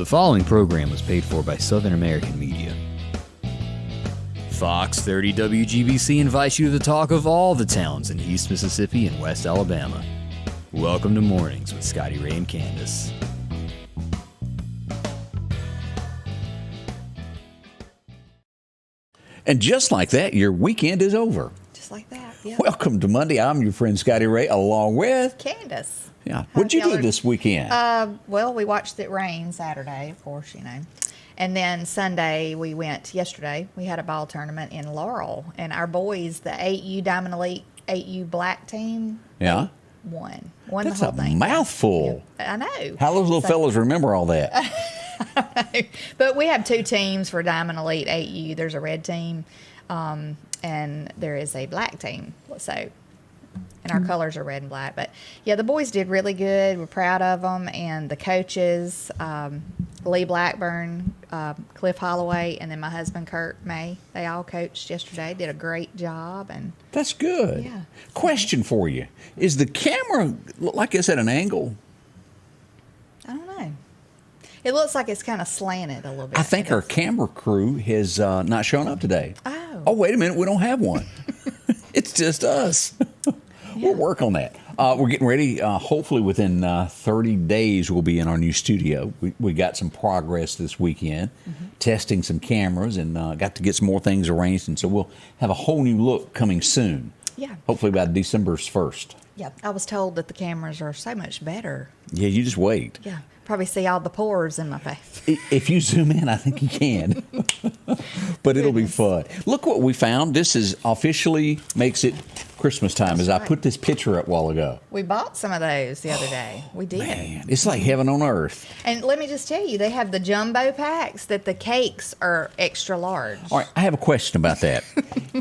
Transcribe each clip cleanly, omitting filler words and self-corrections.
The following program was paid for by Southern American Media. Fox 30 WGBC invites you to the talk of all the towns in East Mississippi and West Alabama. Welcome to Mornings with Scotty, Ray, and Candace. And just like that, your weekend is over. Just like that, yeah. Welcome to Monday. I'm your friend Scotty Ray, along with Candace. Yeah. What'd you do this weekend? Well, we watched it rain Saturday, of course, you know. And then Sunday, yesterday, we had a ball tournament in Laurel. And our boys, the 8U Diamond Elite 8U Black team, yeah, won That's the whole thing. a mouthful. Yeah, I know. How those little fellas remember all that? But we have two teams for Diamond Elite 8U. There's a red team, and there is a black team. And our colors are red and black. But, yeah, the boys did really good. We're proud of them. And the coaches, Lee Blackburn, Cliff Holloway, and then my husband, Kurt May, they all coached yesterday, did a great job. And That's good. Yeah. Question for you. Is the camera look like it's at an angle? I don't know. It looks like it's kind of slanted a little bit. I think our camera crew has not shown up today. Oh, wait a minute. We don't have one. It's just us. We'll work on that. We're getting ready. Hopefully within 30 days, we'll be in our new studio. We got some progress this weekend, testing some cameras, and got to get some more things arranged. And so we'll have a whole new look coming soon. Yeah. Hopefully by December 1st. Yeah. I was told that the cameras are so much better. Yeah, you just wait. Yeah. Probably see all the pores in my face. If you zoom in, I think you can. But it'll be fun. Look what we found. This is officially makes it Christmas time. That's as I right. put this picture up a while ago. We bought some of those the other day. We did. Man, it's like heaven on earth. And let me just tell you, they have the jumbo packs that the cakes are extra large. All right, I have a question about that.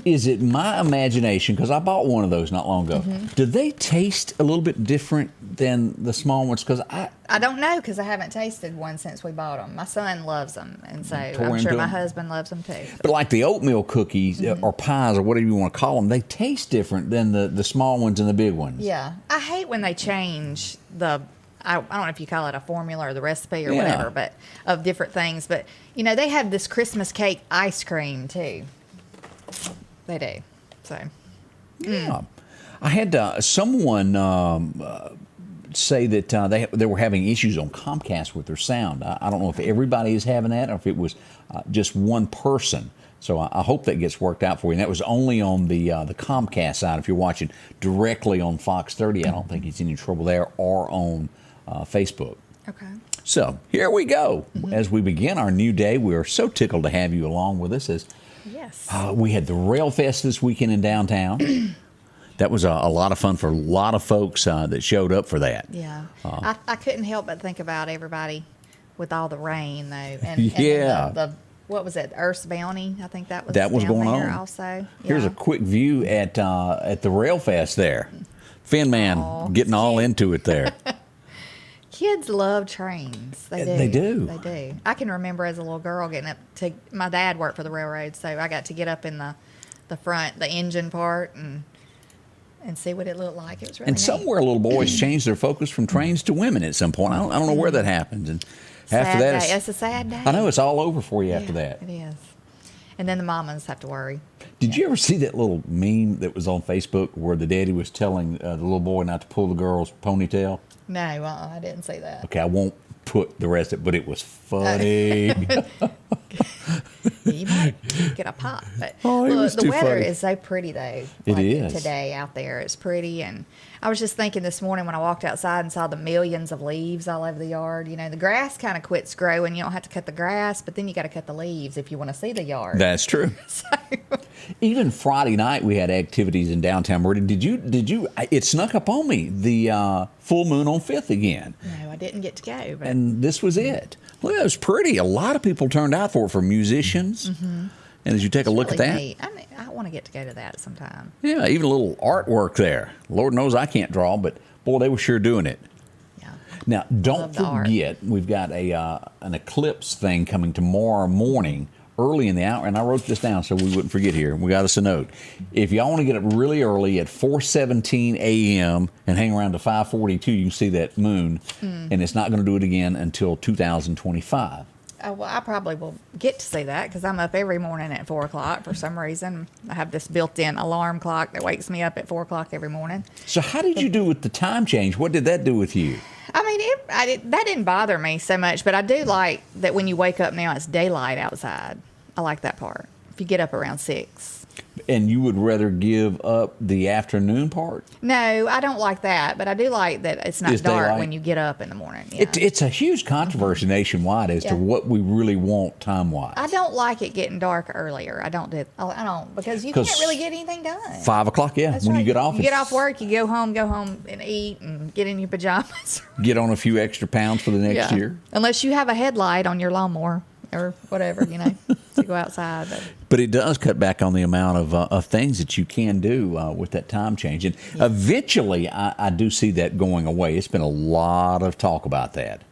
Is it my imagination, because I bought one of those not long ago, do they taste a little bit different than the small ones? Because I don't know, because I haven't tasted one since we bought them. My son loves them, and so I'm into sure my them. husband loves them too. But like the oatmeal cookies or pies or whatever you want to call them, they taste different than the small ones and the big ones. Yeah. I hate when they change I don't know if you call it a formula or the recipe or Yeah. whatever, but of different things. But, you know, they have this Christmas cake ice cream too. They do. So. Yeah. I had someone say that they were having issues on Comcast with their sound. I don't know if everybody is having that or if it was just one person. So I hope that gets worked out for you. And that was only on the Comcast side. If you're watching directly on Fox 30, I don't think it's any trouble there, or on Facebook. Okay. So here we go. As we begin our new day, we are so tickled to have you along with us. As Yes. we had the Rail Fest this weekend in downtown. That was a lot of fun for a lot of folks that showed up for that. Yeah. I couldn't help but think about everybody with all the rain, though. And Yeah. then what was it? Earth's Bounty. I think that was That was down going there on. also. Here's Yeah. a quick view at the Rail Fest there. Finn Man Aw, getting all cute. into it there. Kids love trains. They do. They do. They do. I can remember as a little girl getting up to. My dad worked for the railroad, so I got to get up in the front, the engine part, and see what it looked like. It was really And neat. somewhere little boys changed their focus from trains to women at some point. I don't know where that happened. And after Sad that, day. It's a sad day. I know it's all over for you after Yeah, that. It is. And then the mamas have to worry. Did you ever see that little meme that was on Facebook where the daddy was telling the little boy not to pull the girl's ponytail? No, I didn't see that. Okay, I won't put the rest of it, but it was funny. You might get a pop. But Oh, it was the too weather funny. is so pretty, though. It Like is. today out there. It's pretty. And I was just thinking this morning when I walked outside and saw the millions of leaves all over the yard. You know, the grass kind of quits growing. You don't have to cut the grass, but then you got to cut the leaves if you want to see the yard. That's true. So, Even Friday night we had activities in downtown Meridian. Did you? It snuck up on me, the full moon on 5th again. no, I didn't get to go. But And this was it. Well, it was pretty. A lot of people turned out for musicians. And as you take a look really at that, neat. I mean, I want to get to go to that sometime. yeah, even a little artwork there. Lord knows I can't draw, but boy, they were sure doing it. Yeah. Now, don't Love the art. forget, we've got an eclipse thing coming tomorrow morning, early in the hour, and I wrote this down so we wouldn't forget here. We got us a note. If y'all want to get up really early at 4:17 a.m. and hang around to 5:42, you can see that moon, and it's not going to do it again until 2025. Well, I probably will get to see that because I'm up every morning at 4 o'clock for some reason. I have this built-in alarm clock that wakes me up at 4 o'clock every morning. So how did you do with the time change? What did that do with you? I mean, that didn't bother me so much, but I do like that when you wake up now, it's daylight outside. I like that part. If you get up around 6. And you would rather give up the afternoon part? No, I don't like that, but I do like that it's not dark daylight? when you get up in the morning. Yeah. It's a huge controversy nationwide as to what we really want time-wise. I don't like it getting dark earlier. I don't because you can't really get anything done. 5 o'clock, yeah. That's when right. you get off, you get off work, you go home and eat and get in your pajamas. Get on a few extra pounds for the next year. Unless you have a headlight on your lawnmower or whatever, to go outside. But it does cut back on the amount of things that you can do with that time change. And eventually, I do see that going away. It's been a lot of talk about that.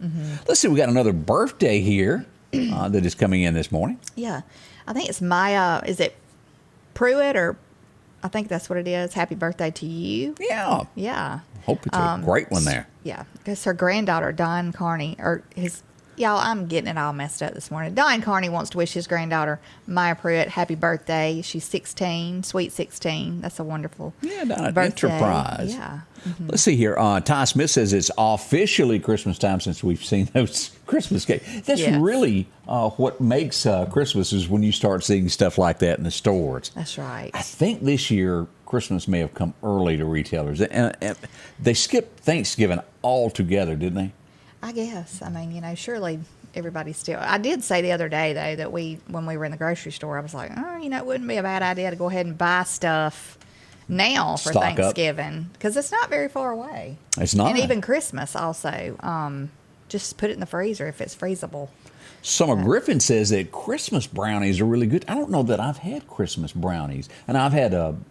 Let's see, we got another birthday here that is coming in this morning. Yeah. I think it's Maya. Is it Pruitt or I think that's what it is. Happy birthday to you. Yeah. Yeah. Hope it's a great one there. Yeah. Because her granddaughter, Don Carney, or his... Y'all, I'm getting it all messed up this morning. Don Carney wants to wish his granddaughter, Maya Pruitt, happy birthday. She's 16, sweet 16. That's a wonderful birthday. Enterprise. Yeah. Let's see here. Ty Smith says it's officially Christmas time since we've seen those Christmas cakes. That's really what makes Christmas is when you start seeing stuff like that in the stores. That's right. I think this year Christmas may have come early to retailers. And they skipped Thanksgiving altogether, didn't they? I guess. I mean, surely everybody's still. I did say the other day, though, that when we were in the grocery store, I was like, it wouldn't be a bad idea to go ahead and buy stuff now for Stock Thanksgiving because it's not very far away. It's not. And even Christmas also. Just put it in the freezer if it's freezable. Summer Griffin says that Christmas brownies are really good. I don't know that I've had Christmas brownies. And I've had I'm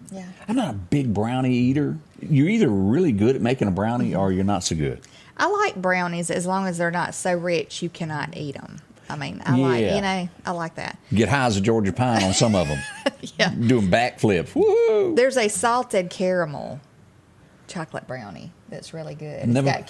not a big brownie eater. You're either really good at making a brownie or you're not so good. I like brownies as long as they're not so rich you cannot eat them. I mean, I like that. Get high as a Georgia pine on some of them. Doing backflips. Woo! There's a salted caramel chocolate brownie that's really good. It's got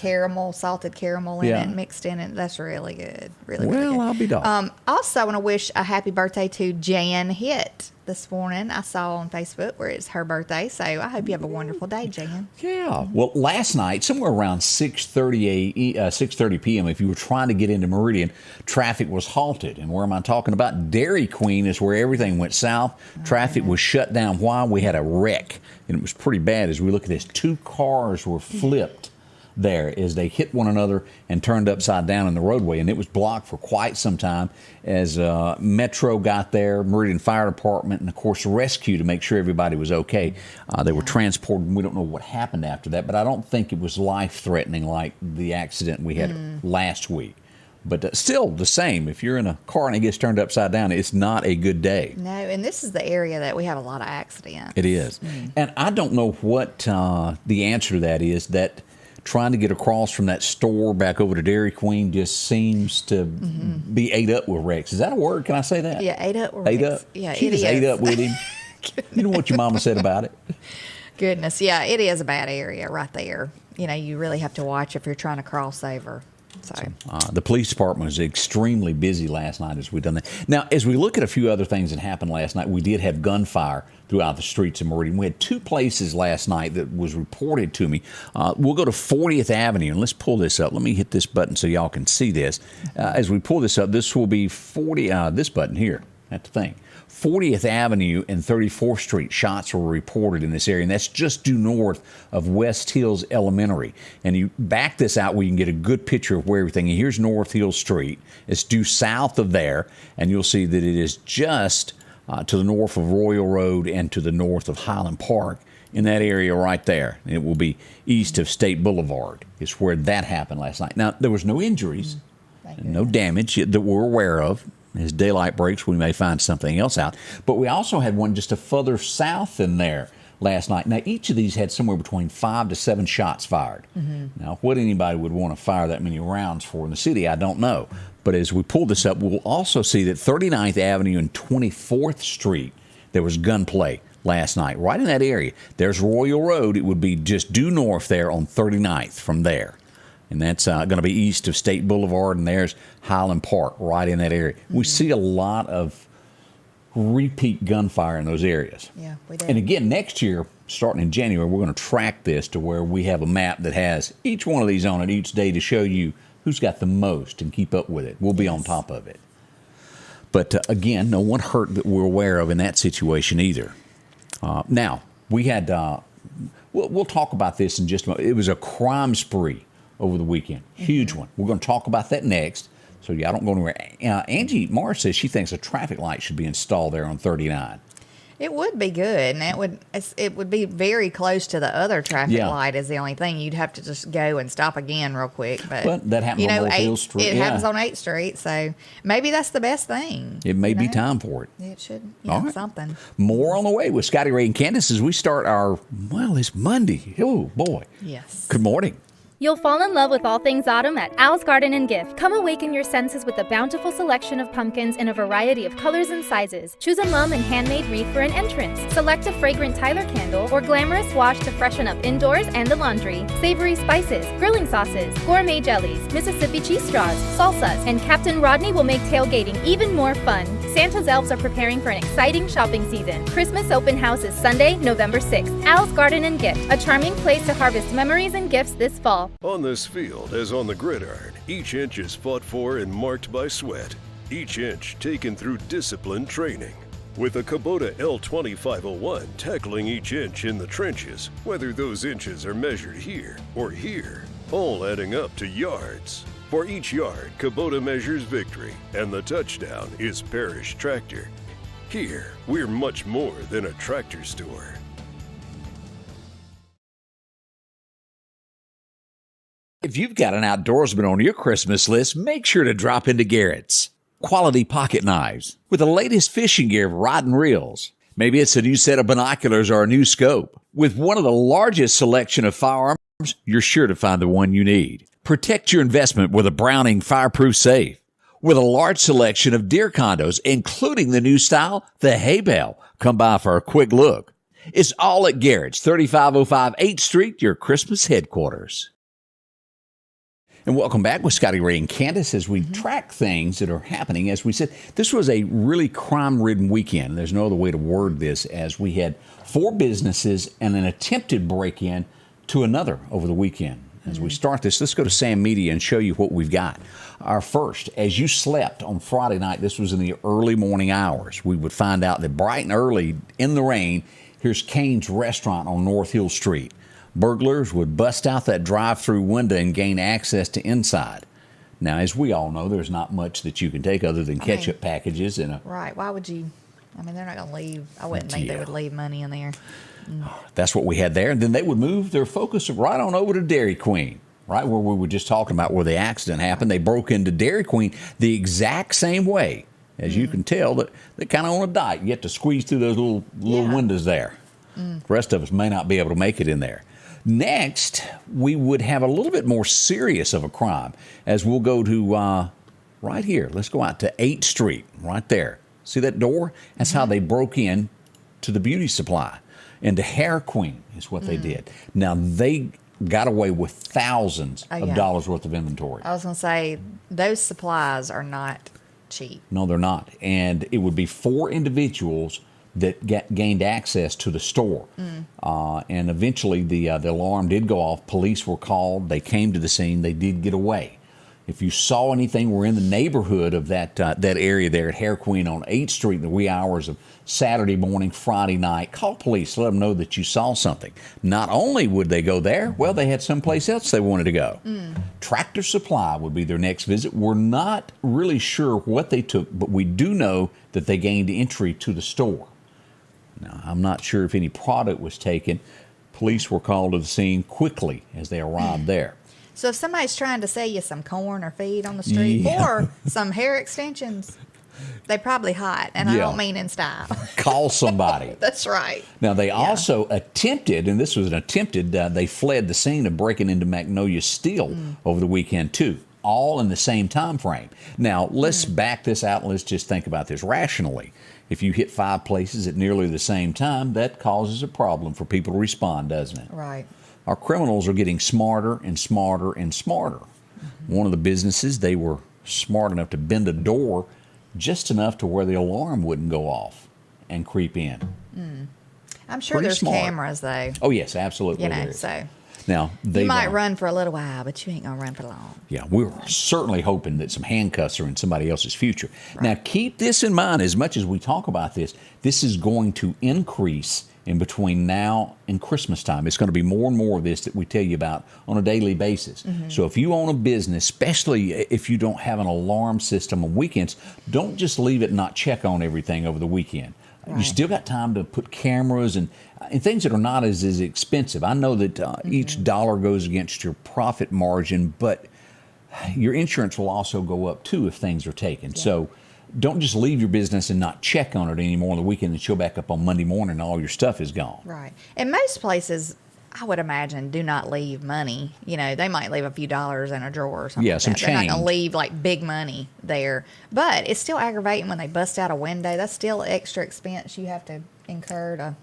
salted caramel in it, mixed in it. That's really good. Really good. I'll be dog. Also, I want to wish a happy birthday to Jan Hitt this morning. I saw on Facebook where it's her birthday, so I hope you have a wonderful day, Jan. Yeah. Well, last night, somewhere around 6:30 p.m., if you were trying to get into Meridian, traffic was halted. And where am I talking about? Dairy Queen is where everything went south. Traffic was shut down. Why? We had a wreck, and it was pretty bad. As we look at this, 2 cars were flipped there as they hit one another and turned upside down in the roadway, and it was blocked for quite some time as Metro got there, Meridian Fire Department, and of course rescue to make sure everybody was okay. They were transported, and we don't know what happened after that, but I don't think it was life-threatening like the accident we had last week. But still the same. If you're in a car and it gets turned upside down, it's not a good day. No, and this is the area that we have a lot of accidents. It is. And I don't know what the answer to that is, that trying to get across from that store back over to Dairy Queen just seems to be ate up with wrecks. Is that a word? Can I say that? Yeah, ate up with ate wrecks. Up? Yeah, she just ate up with him. You know what your mama said about it? Goodness, yeah, it is a bad area right there. You really have to watch if you're trying to cross over. So the police department was extremely busy last night as we've done that. Now, as we look at a few other things that happened last night, we did have gunfire throughout the streets of Meridian. We had 2 places last night that was reported to me. We'll go to 40th Avenue, and let's pull this up. Let me hit this button so y'all can see this. As we pull this up, this will be this button here. That's the thing. 40th Avenue and 34th Street shots were reported in this area, and that's just due north of West Hills Elementary. And you back this out where you can get a good picture of where everything is. Here's North Hill Street. It's due south of there, and you'll see that it is just to the north of Royal Road and to the north of Highland Park in that area right there. It will be east of State Boulevard. It's where that happened last night. Now, there was no injuries, no damage that we're aware of. As daylight breaks, we may find something else out. But we also had one just a further south in there last night. Now, each of these had somewhere between 5 to 7 shots fired. Now, what anybody would want to fire that many rounds for in the city, I don't know. But as we pull this up, we'll also see that 39th Avenue and 24th Street, there was gunplay last night, right in that area. There's Royal Road. It would be just due north there on 39th from there. And that's going to be east of State Boulevard, and there's Highland Park right in that area. We see a lot of repeat gunfire in those areas. Yeah, we did. And again, next year, starting in January, we're going to track this to where we have a map that has each one of these on it each day to show you who's got the most and keep up with it. We'll be on top of it. But again, no one hurt that we're aware of in that situation either. Now, we had, we'll talk about this in just a moment. It was a crime spree over the weekend. Huge one. We're going to talk about that next. So, yeah, I don't go anywhere. Angie Morris says she thinks a traffic light should be installed there on 39. It would be good, and it would be very close to the other traffic light is the only thing. You'd have to just go and stop again real quick. But that happens on Northfield Street. It happens on 8th Street, so maybe that's the best thing. It may be time for it. It should, All something. More on the way with Scotty, Ray, and Candace as we start our, it's Monday. Oh, boy. Yes. Good morning. You'll fall in love with all things autumn at Al's Garden and Gift. Come awaken your senses with a bountiful selection of pumpkins in a variety of colors and sizes. Choose a mum and handmade wreath for an entrance. Select a fragrant Tyler candle or glamorous wash to freshen up indoors and the laundry. Savory spices, grilling sauces, gourmet jellies, Mississippi cheese straws, salsas, and Captain Rodney will make tailgating even more fun. Santa's elves are preparing for an exciting shopping season. Christmas open house is Sunday, November 6th. Al's Garden and Gift, a charming place to harvest memories and gifts this fall. On this field, as on the gridiron, each inch is fought for and marked by sweat. Each inch taken through disciplined training. With a Kubota L2501 tackling each inch in the trenches, whether those inches are measured here or here, all adding up to yards. For each yard, Kubota measures victory, and the touchdown is Parrish Tractor. Here, we're much more than a tractor store. If you've got an outdoorsman on your Christmas list, make sure to drop into Garrett's. Quality pocket knives with the latest fishing gear of rod and reels. Maybe it's a new set of binoculars or a new scope. With one of the largest selection of firearms, you're sure to find the one you need. Protect your investment with a Browning fireproof safe. With a large selection of deer condos, including the new style, the hay bale. Come by for a quick look. It's all at Garrett's, 3505 8th Street, your Christmas headquarters. And welcome back with Scotty, Ray, and Candace as we track things that are happening. As we said, this was a really crime-ridden weekend. There's no other way to word this, as we had 4 businesses and an attempted break-in to another over the weekend. As we start this, let's go to Sam Media and show you what we've got. Our first, as you slept on Friday night, this was in the early morning hours. We would find out that bright and early in the rain, here's Cane's Restaurant on North Hill Street. Burglars would bust out that drive-through window and gain access to inside. Now, as we all know, there's not much that you can take other than ketchup packages and a... Right. Why would you? I mean, they're not going to leave. I wouldn't think they would leave money in there. That's what we had there. And then they would move their focus right on over to Dairy Queen, right where we were just talking about where the accident happened. They broke into Dairy Queen the exact same way. As you can tell, that they're kind of on a diet. You have to squeeze through those little windows there. The rest of us may not be able to make it in there. Next, we would have a little bit more serious of a crime, as we'll go to right here. Let's go out to 8th Street, right there. See that door? That's how they broke in to the beauty supply. And the Hair Queen is what they did. Now, they got away with thousands of dollars worth of inventory. I was going to say, those supplies are not cheap. No, they're not. And it would be 4 individuals that gained access to the store. And eventually the alarm did go off. Police were called. They came to the scene. They did get away. If you saw anything, we're in the neighborhood of that area there at Hair Queen on 8th Street in the wee hours of Saturday morning, Friday night. Call police. Let them know that you saw something. Not only would they go there, well, they had someplace else they wanted to go. Tractor Supply would be their next visit. We're not really sure what they took, but we do know that they gained entry to the store. Now, I'm not sure if any product was taken. Police were called to the scene quickly as they arrived there. So if somebody's trying to sell you some corn or feed on the street or some hair extensions, They're probably hot, and I Yeah. don't mean in style. Call somebody. That's right. Now, they also attempted, and this was an attempted, they fled the scene of breaking into Magnolia Steel over the weekend, too, all in the same time frame. Now, let's back this out and let's just think about this rationally. If you hit 5 places at nearly the same time, that causes a problem for people to respond, doesn't it? Right. Our criminals are getting smarter and smarter and smarter. One of the businesses, they were smart enough to bend a door just enough to where the alarm wouldn't go off and creep in. I'm sure Pretty there's smart. cameras, though. Oh, yes, absolutely. You know, there is. so Now, they you might run for a little while, but you ain't going to run for long. Yeah, we're certainly hoping that some handcuffs are in somebody else's future. Right. Now, keep this in mind as much as we talk about this. This is going to increase in between now and Christmas time. It's going to be more and more of this that we tell you about on a daily basis. So if you own a business, especially if you don't have an alarm system on weekends, don't just leave it and not check on everything over the weekend. Right. You still got time to put cameras and things that are not as expensive. I know that each dollar goes against your profit margin, but your insurance will also go up too if things are taken. Yeah. So don't just leave your business and not check on it anymore on the weekend and show back up on Monday morning and all your stuff is gone. Right. And most places, I would imagine, do not leave money. You know, they might leave a few dollars in a drawer or something. Yeah, like some that. change. They're not going to leave like big money there. But it's still aggravating when they bust out a window. That's still extra expense you have to incur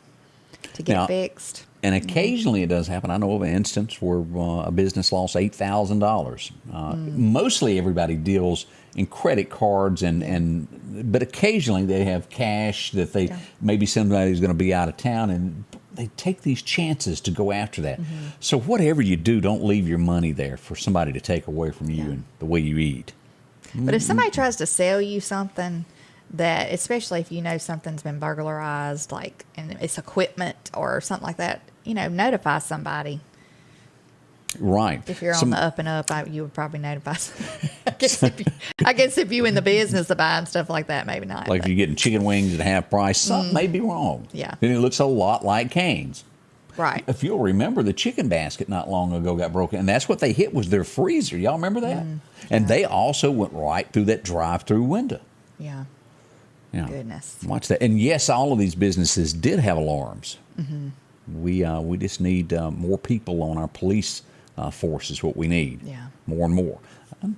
to get fixed. And occasionally it does happen. I know of an instance where a business lost $8,000. Mostly everybody deals in credit cards, but occasionally they have cash that maybe somebody's going to be out of town, and they take these chances to go after that. So whatever you do, don't leave your money there for somebody to take away from you and the way you eat. But if somebody tries to sell you something that, especially if you know something's been burglarized, like, and it's equipment or something like that, notify somebody. Right. If you're on the up and up, you would probably notify somebody. I guess if you in the business of buying stuff like that, maybe not. Like if you're getting chicken wings at half price, something may be wrong. Yeah. And it looks a lot like Cane's. Right. If you'll remember, the chicken basket not long ago got broken, and that's what they hit was their freezer. Y'all remember that? And they also went right through that drive-through window. Yeah. Yeah. Goodness. Watch that. And yes, all of these businesses did have alarms. We just need more people on our police force is what we need. Yeah. More and more.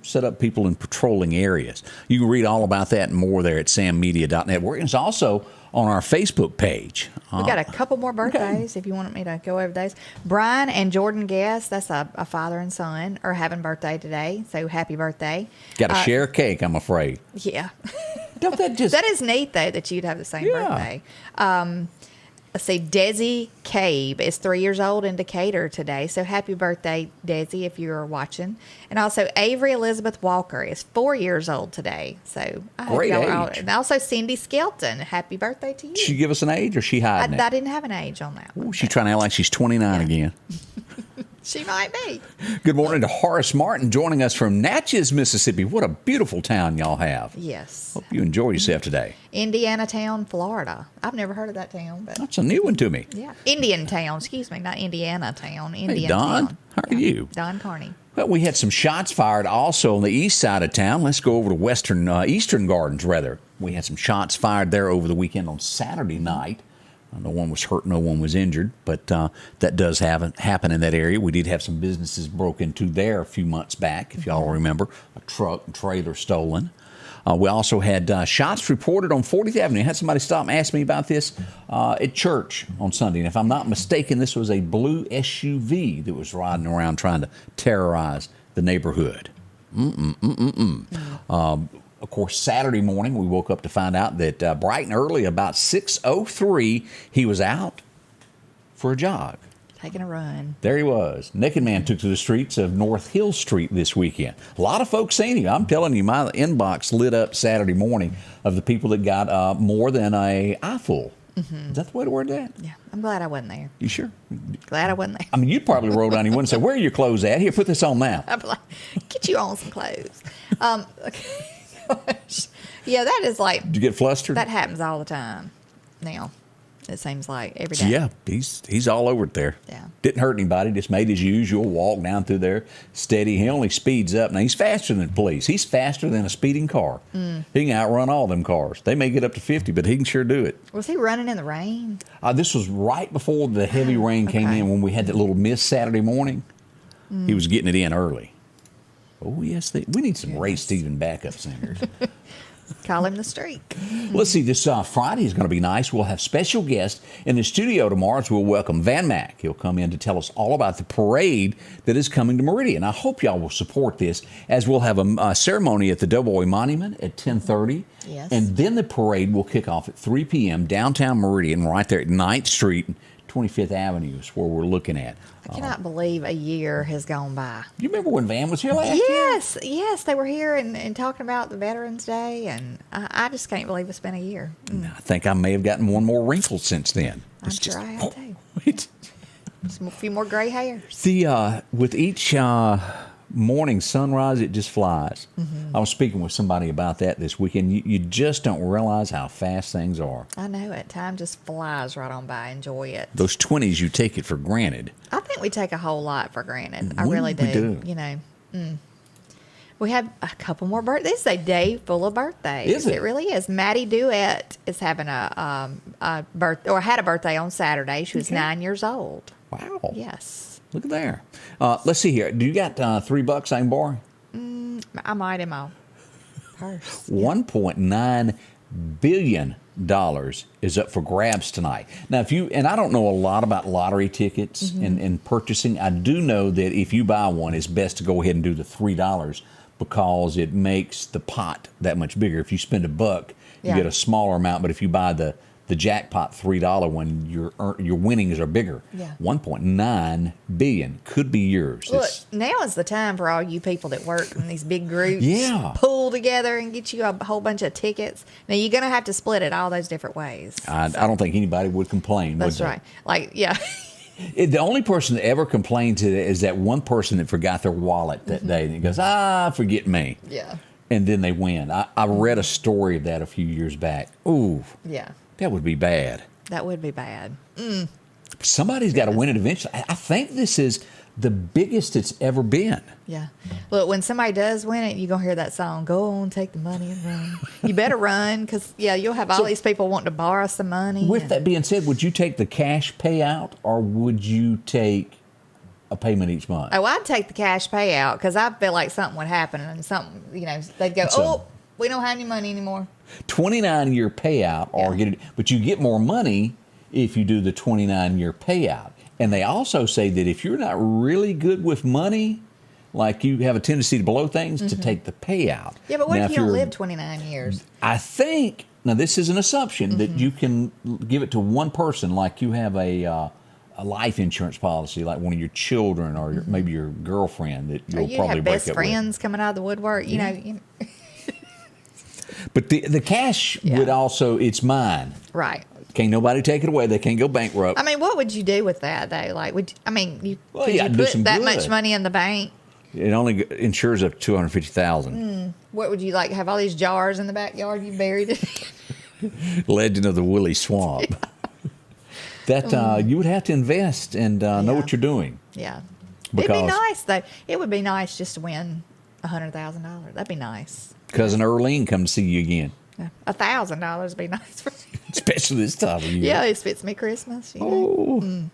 Set up people in patrolling areas. You can read all about that and more there at sammedia.net. It's also on our Facebook page. We got a couple more birthdays if you want me to go over those. Brian and Jordan Guest, that's a father and son, are having birthday today. So happy birthday. Got to share a cake, I'm afraid. Yeah. Don't that just... That is neat, though, that you'd have the same birthday. Let's see, Desi Cabe is 3 years old in Decatur today. So happy birthday, Desi, if you're watching. And also Avery Elizabeth Walker is 4 years old today. So great age. And also Cindy Skelton, happy birthday to you. Did she give us an age or she hiding it? I didn't have an age on that one. Ooh, she's trying to act like she's 29 again. She might be. Good morning to Horace Martin joining us from Natchez, Mississippi. What a beautiful town y'all have. Yes. Hope you enjoy yourself today. Indianatown, Florida. I've never heard of that town. But that's a new one to me. Yeah. Indiantown, excuse me, not Indianatown. Hey, Don. How are you? Don Carney. Well, we had some shots fired also on the east side of town. Let's go over to Eastern Gardens, rather. We had some shots fired there over the weekend on Saturday night. No one was hurt, no one was injured, but that does happen in that area. We did have some businesses broke into there a few months back, if y'all remember. A truck and trailer stolen. We also had shots reported on 40th Avenue. I had somebody stop and ask me about this at church on Sunday. And if I'm not mistaken, this was a blue SUV that was riding around trying to terrorize the neighborhood. Of course, Saturday morning, we woke up to find out that bright and early, about 6:03, he was out for a jog. Taking a run. There he was. Naked Man took to the streets of North Hill Street this weekend. A lot of folks seen him. I'm telling you, my inbox lit up Saturday morning of the people that got more than an eyeful. Is that the way to word that? Yeah. I'm glad I wasn't there. You sure? Glad I wasn't there. I mean, you'd probably roll down your window and say, where are your clothes at? Here, put this on now. I'd be like, get you on some clothes. Okay. Yeah, that is like... Did you get flustered? That happens all the time now. It seems like every day. Yeah, he's all over it there. Yeah. Didn't hurt anybody. Just made his usual walk down through there, steady. He only speeds up. Now he's faster than police. He's faster than a speeding car. He can outrun all them cars. They may get up to 50, but he can sure do it. Was he running in the rain? This was right before the heavy rain came in when we had that little mist Saturday morning. He was getting it in early. Oh yes, we need some Ray Stephen backup singers. Call him the streak. Let's see, this Friday is going to be nice. We'll have special guests in the studio tomorrow. So we'll welcome Van Mack. He'll come in to tell us all about the parade that is coming to Meridian. I hope y'all will support this, as we'll have a ceremony at the Doughboy Monument at 10:30. Yes. And then the parade will kick off at 3 p.m. downtown Meridian, right there at 9th Street, 25th Avenue is where we're looking at. I cannot believe a year has gone by. You remember when Van was here last year? Yes, they were here and talking about the Veterans Day, and I just can't believe it's been a year. I think I may have gotten one more wrinkle since then. I'm sure I have too. Wait. Just a few more gray hairs. With each morning sunrise, it just flies. I was speaking with somebody about that this weekend. You just don't realize how fast things are. I know it. Time just flies right on by. Enjoy it. Those 20s, you take it for granted. I think we take a whole lot for granted. I We really do. do. You know. We have a couple more birthdays. This is a day full of birthdays. Is it? It really is. Maddie Duet is having a birthday, or had a birthday on Saturday. She was 9 years old. Wow. Yes. Look at there. Let's see here. Do you got $3 I can borrow? I might in my purse. $1.9 billion is up for grabs tonight. Now, and I don't know a lot about lottery tickets and purchasing. I do know that if you buy one, it's best to go ahead and do the $3 because it makes the pot that much bigger. If you spend $1, you get a smaller amount, but if you buy the jackpot $3 one, your winnings are bigger. Yeah. $1.9 billion could be yours. Look, now is the time for all you people that work in these big groups. Yeah. Pull together and get you a whole bunch of tickets. Now, you're going to have to split it all those different ways. I don't think anybody would complain. That's would they? right. Like, yeah. The only person that ever complained to is that one person that forgot their wallet that day. And he goes, forget me. Yeah. And then they win. I read a story of that a few years back. Ooh. Yeah. That would be bad. That would be bad. Somebody's got to win it eventually. I think this is the biggest it's ever been. Yeah. Look, when somebody does win it, you're going to hear that song, go on, take the money and run. You better run because, you'll have all these people wanting to borrow some money. With that being said, would you take the cash payout or would you take a payment each month? Oh, I'd take the cash payout because I feel like something would happen and something, they'd go, we don't have any money anymore. 29-year payout, but you get more money if you do the 29-year payout. And they also say that if you're not really good with money, like you have a tendency to blow things, to take the payout. Yeah, but what if you don't live 29 years? I think, now this is an assumption, that you can give it to one person, like you have a life insurance policy, like one of your children or maybe your girlfriend that you'll you probably have break best up friends coming out of the woodwork, you know. But the cash would also, it's mine. Right. Can't nobody take it away. They can't go bankrupt. I mean, what would you do with that, though? Like, could you put that much money in the bank? It only insures up to $250,000. What would you have all these jars in the backyard you buried it? Legend of the Willie Swamp. That you would have to invest and know what you're doing. Yeah. Because it'd be nice, though. It would be nice just to win $100,000. That'd be nice. Cousin Earlene come to see you again. Yeah. $1,000 would be nice for me. Especially this time of year. Yeah, it fits me Christmas. LaWanda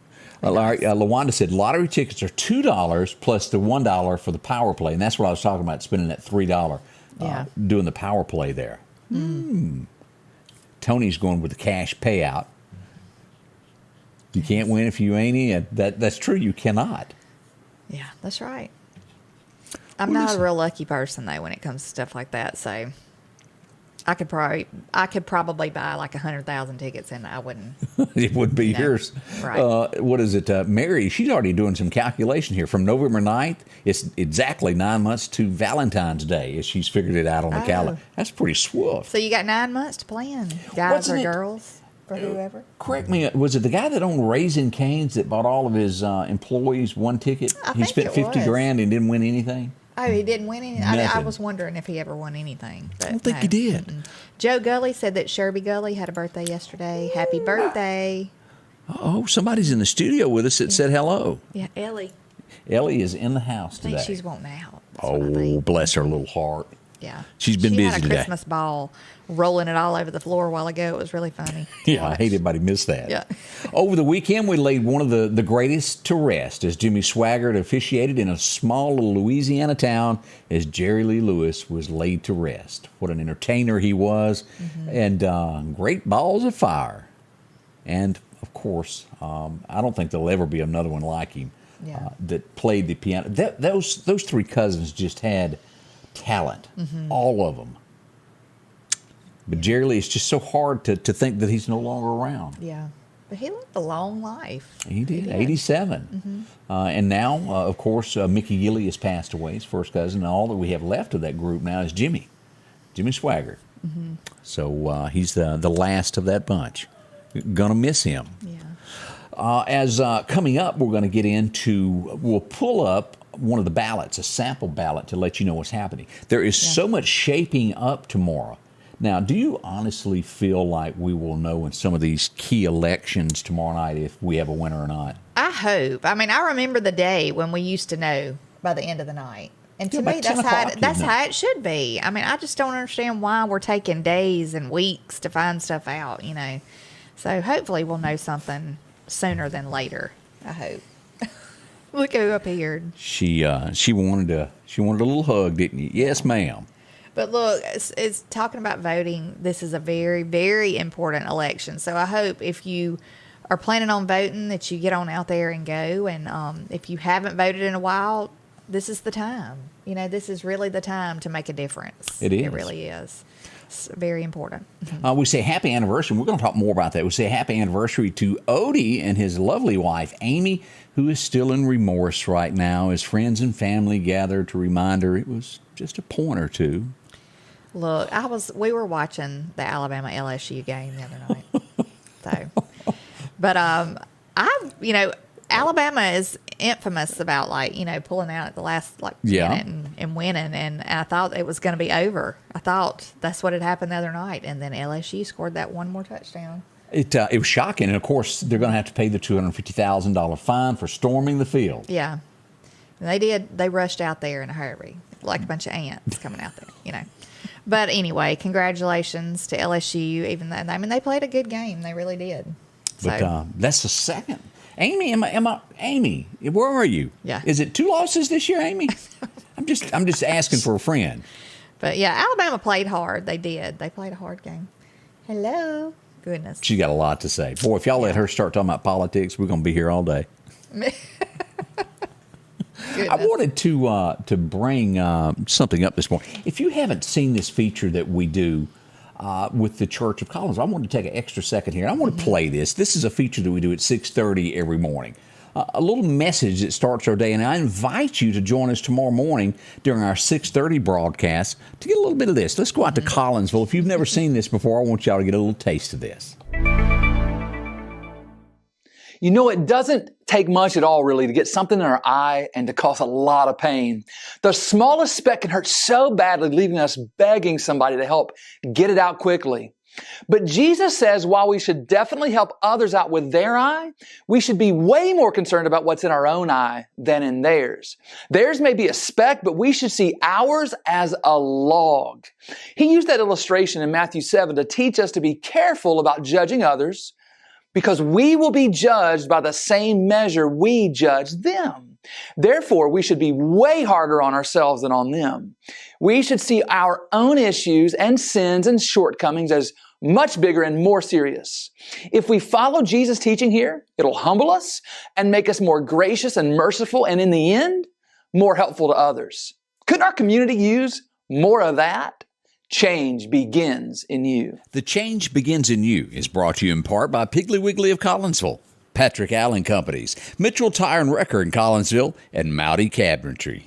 said lottery tickets are $2 plus the $1 for the power play. And that's what I was talking about, spending that $3 doing the power play there. Tony's going with the cash payout. You can't win if you ain't in. That's true. You cannot. Yeah, that's right. I'm not a real lucky person, though, when it comes to stuff like that. So I could probably buy like 100,000 tickets and I wouldn't. It would be yours. Right. What is it? Mary, she's already doing some calculation here. From November 9th, it's exactly 9 months to Valentine's Day as she's figured it out on the calendar. That's pretty swift. So you got 9 months to plan, guys or girls or whoever. Correct me. Was it the guy that owned Raising Cane's that bought all of his employees one ticket? He spent $50,000 and didn't win anything. Oh, he didn't win anything? I Nothing. was wondering if he ever won anything. But I don't think no. he did. Mm-mm. Joe Gully said that Sherby Gully had a birthday yesterday. Happy birthday. Oh, somebody's in the studio with us that said hello. Yeah, Ellie. Ellie is in the house I think today. she's wanting out. That's what I Oh, think. bless her little heart. Yeah. She's been she busy had a today. Christmas ball rolling it all over the floor a while ago. It was really funny. to Yeah, I watch. hate everybody missed that. Yeah. Over the weekend, we laid one of the greatest to rest as Jimmy Swaggart officiated in a small little Louisiana town as Jerry Lee Lewis was laid to rest. What an entertainer he was, and great balls of fire. And, of course, I don't think there'll ever be another one like him Yeah. that played the piano. Those three cousins just had talent, all of them. But Jerry Lee, it's just so hard to think that he's no longer around. Yeah. But he lived a long life. He did, 87. And now, of course, Mickey Gilley has passed away, his first cousin, and all that we have left of that group now is Jimmy Swaggart. So he's the last of that bunch. Gonna miss him. Yeah. As coming up, we're going to get into, we'll pull up one of the ballots, a sample ballot, to let you know what's happening. There is so much shaping up tomorrow. Now, do you honestly feel like we will know in some of these key elections tomorrow night if we have a winner or not? I hope. I mean, I remember the day when we used to know by the end of the night. And to Yeah, by me, 10 that's how o'clock, that's isn't it? how it should be. I mean, I just don't understand why we're taking days and weeks to find stuff out, you know. So hopefully we'll know something sooner than later. I hope. Look who appeared. She wanted a little hug, didn't you? Yes, ma'am. But look, it's talking about voting. This is a very, very important election. So I hope if you are planning on voting that you get on out there and go. And if you haven't voted in a while, this is the time. You know, this is really the time to make a difference. It is. It really is. It's very important. We say happy anniversary. We're going to talk more about that. We say happy anniversary to Odie and his lovely wife, Amy, who is still in remorse right now as friends and family gather to remind her it was just a point or two. Look, we were watching the Alabama LSU game the other night. Alabama is infamous about pulling out at the last minute and winning. And I thought it was going to be over. I thought that's what had happened the other night. And then LSU scored that one more touchdown. It was shocking. And, of course, they're going to have to pay the $250,000 fine for storming the field. Yeah. And they did. They rushed out there in a hurry, like a bunch of ants coming out there, you know. But anyway, congratulations to LSU. Even though, I mean, they played a good game. They really did. But that's the second. Amy, Amy, where are you? Yeah. Is it 2 losses this year, Amy? I'm just asking for a friend. But yeah, Alabama played hard. They did. They played a hard game. Hello. Goodness. She got a lot to say. Boy, if y'all let her start talking about politics, we're going to be here all day. I wanted to bring something up this morning. If you haven't seen this feature that we do with the Church of Collins, I wanted to take an extra second here. I want to play this. This is a feature that we do at 6:30 every morning. A little message that starts our day, and I invite you to join us tomorrow morning during our 6:30 broadcast to get a little bit of this. Let's go out to Collinsville. If you've never seen this before, I want y'all to get a little taste of this. You know, it doesn't take much at all, really, to get something in our eye and to cause a lot of pain. The smallest speck can hurt so badly, leaving us begging somebody to help get it out quickly. But Jesus says while we should definitely help others out with their eye, we should be way more concerned about what's in our own eye than in theirs. Theirs may be a speck, but we should see ours as a log. He used that illustration in Matthew 7 to teach us to be careful about judging others, because we will be judged by the same measure we judge them. Therefore, we should be way harder on ourselves than on them. We should see our own issues and sins and shortcomings as much bigger and more serious. If we follow Jesus' teaching here, it'll humble us and make us more gracious and merciful, and in the end, more helpful to others. Couldn't our community use more of that? Change begins in you. The Change Begins in You is brought to you in part by Piggly Wiggly of Collinsville, Patrick Allen Companies, Mitchell Tire and Wrecker in Collinsville, and Mowdy Cabinetry.